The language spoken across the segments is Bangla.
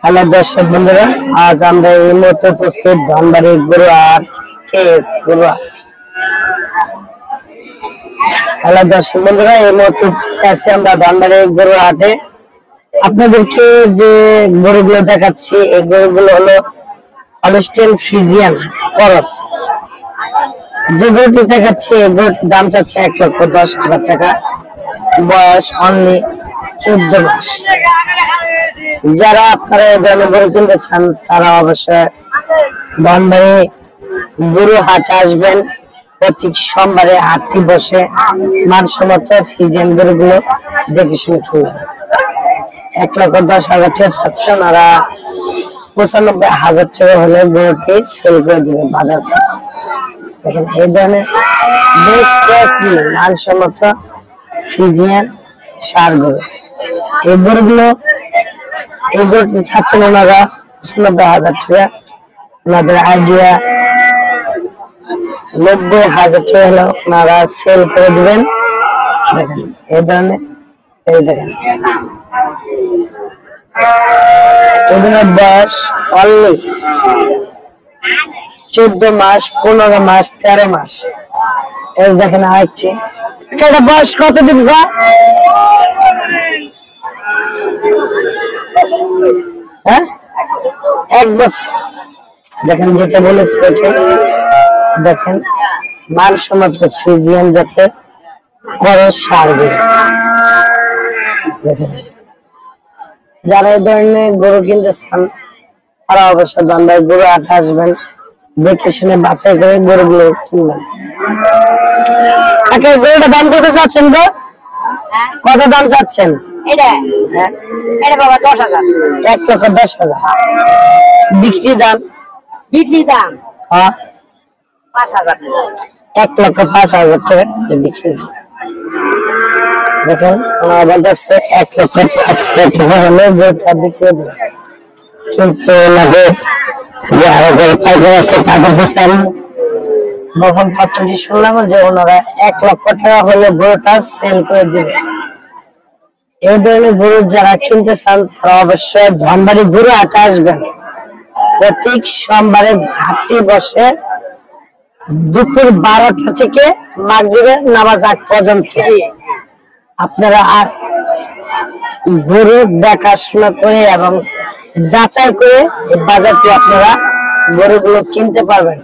হ্যালো দর্শক বন্ধুরা, আজ আমরা এই মুহূর্তে উপস্থিত ধনবাড়ি গরুহাট কেস গরুহাট। হ্যালো দর্শক বন্ধুরা, এই মুহূর্তে উপস্থিত আছি আমরা ধনবাড়ি গরুহাটে। আপনাদেরকে যে গরুগুলো দেখাচ্ছি এই গরুগুলো হলো হলস্টেইন ফ্রিজিয়ান ক্রস। যে গরুটি দেখাচ্ছি এই গরুটির দাম চাচ্ছে 1,10,000 টাকা। বয়স অনলি 14 মাস। যারা আপনারা এই ধরনের গরু কিনতে চান তারা অবশ্যই ধনবাড়ি গরুহাটে আসবেন। প্রতি সোমবারে হাটটি বসে। মানসম্মত ফ্রিজিয়ান গরুগুলো দেখে শুনে কিনবেন। 1,10,000 টাকা চাচ্ছে, ওনারা 95,000 টাকা হলে গরুটি সেল করে দিবে বাজার থেকে। দেখেন এই ধরনের বেশ কয়েকটি মানসম্মত ফ্রিজিয়ান ষাঁড় গরু। এই গরুগুলো এই গরুটি চাচ্ছেন ওনারা 95,000 টাকা। ওনাদের আইডিয়া 90,000 টাকা হলে ওনারা সেল করে দিবেন। দেখেন এই ধরনের, এই দেখেন এগুলোর বয়স অনলি 14 মাস, 15 মাস, 13 মাস। এই দেখেন আরেকটি, এটা বয়স কতদিন গা? হ্যাঁ, 1 বছর। দেখেন যেটা বলেছি ওটা দেখেন, মানসম্মত ফ্রিজিয়ান জাতের ক্রস ষাঁড় গরু। দেখেন যারা এই ধরনের গরু কিনতে চান তারা অবশ্যই ধনবাড়ি গরুহাটে আসবেন, দেখে শুনে বাছাই করে গরুগুলো কিনবেন। গরুটার দাম কত চাচ্ছেন গো? কত দাম চাচ্ছেন? এটা বাবা 10,000। 1,10,000। বিক্রি দাম? বিক্রি দাম হ্যাঁ 5,000। 1,05,000 টাকা বিক্রি। দেখেন আমাদের কাছে 1,05,000 টাকা হলে গরুটা বিক্রি দেবে। কিন্তু যখন তথ্যটি শুনলাম যে ওনারা 1,00,000 টাকা হলে গরুটা সেল করে দিবে। এই ধরনের গরু যারা কিনতে চান তারা অবশ্যই ধনবাড়ি গরুহাটে আসবেন। প্রতি সোমবারে হাটটি বসে দুপুর 12টা থেকে মাগরিবের নামাজ আগ পর্যন্ত। আপনারা আর গরু দেখাশোনা করে এবং যাচাই করে এই বাজারটি আপনারা গরুগুলো কিনতে পারবেন।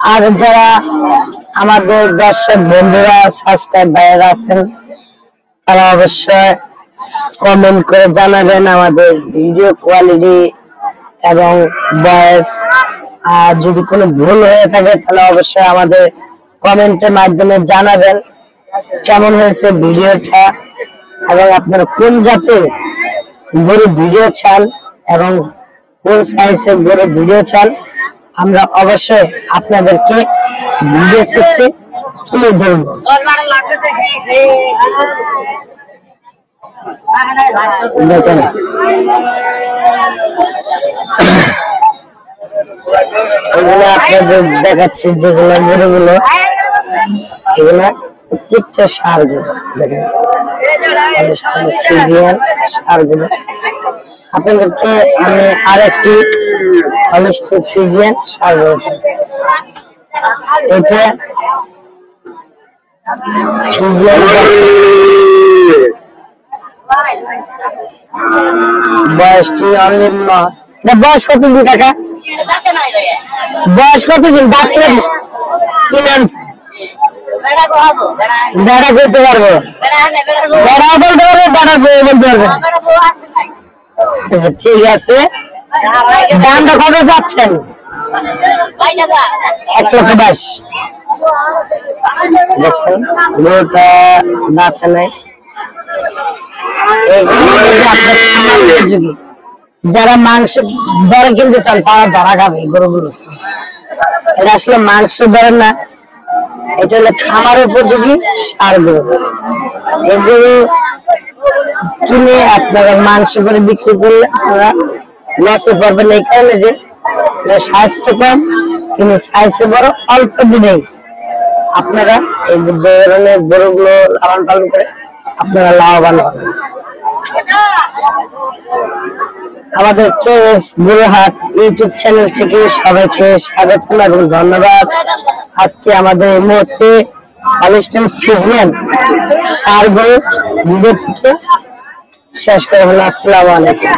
আর যারা আমাদের দর্শক বন্ধুরা সাবস্ক্রাইব ভাইয়েরা আছেন তারা অবশ্যই কমেন্ট করে জানাবেন আমাদের ভিডিও কোয়ালিটি এবং ভয়েস। আর যদি কোনো ভুল হয়ে থাকে তাহলে অবশ্যই আমাদের কমেন্টের মাধ্যমে জানাবেন কেমন হয়েছে ভিডিওটা এবং আপনারা কোন জাতের গরু ভিডিও চান এবং কোন সাইজের গরু ভিডিও চান। আমরা অবশ্যই আপনাদেরকে ভিডিও চিত্রে তুলে ধরব। দেখেন এগুলো আপনাদের দেখাচ্ছি যেগুলো গরুগুলো, এগুলো প্রত্যেকটা ষাঁড় গরু। দেখেন ফ্রিজিয়ান ষাঁড় গরু। আপনাদেরকে আমি আরেকটি হলস্টেইন ফ্রিজিয়ান ষাঁড় গরু, এটা ফ্রিজিয়ান বয়সটি অনলি। বয়স কতদিন টাকা? বয়স কতদিন? দাঁত কিনে আনছে বেড়া করতে পারবো, বেড়া বলতে পারবো, বেড়া বলতে পারবো। ঠিক আছে, দামটা কত যাচ্ছেন? 1,20,000। দেখেন গরুটা দাঁতে নাই। যারা মাংস দরে কিনতে চান তারা ধরা খাবে গরুগুলো। এটা আসলে মাংস ধরে না, এটা হলো খামার উপযোগী ষাঁড় গরু। এগুলো কিনে আপনারা মাংস করে বিক্রি করলে আপনারা লসে পড়বেন। এই কারণে যে স্বাস্থ্য কম কিন্তু সাইজে বড়, অল্প দিনেই আপনারা এই ধরনের গরুগুলো লালন পালন করে আপনারা লাভবান হবেন। আমাদের কেএস গুরুহাট ইউটিউব চ্যানেল থেকে সবাইকে স্বাগত এবং ধন্যবাদ। আজকে আমাদের এই মুহূর্তে হলিস্টিন ফ্রিজিয়ান সার গরু ভিডিও থেকে শেষ করে হলো। আসসালামু আলাইকুম।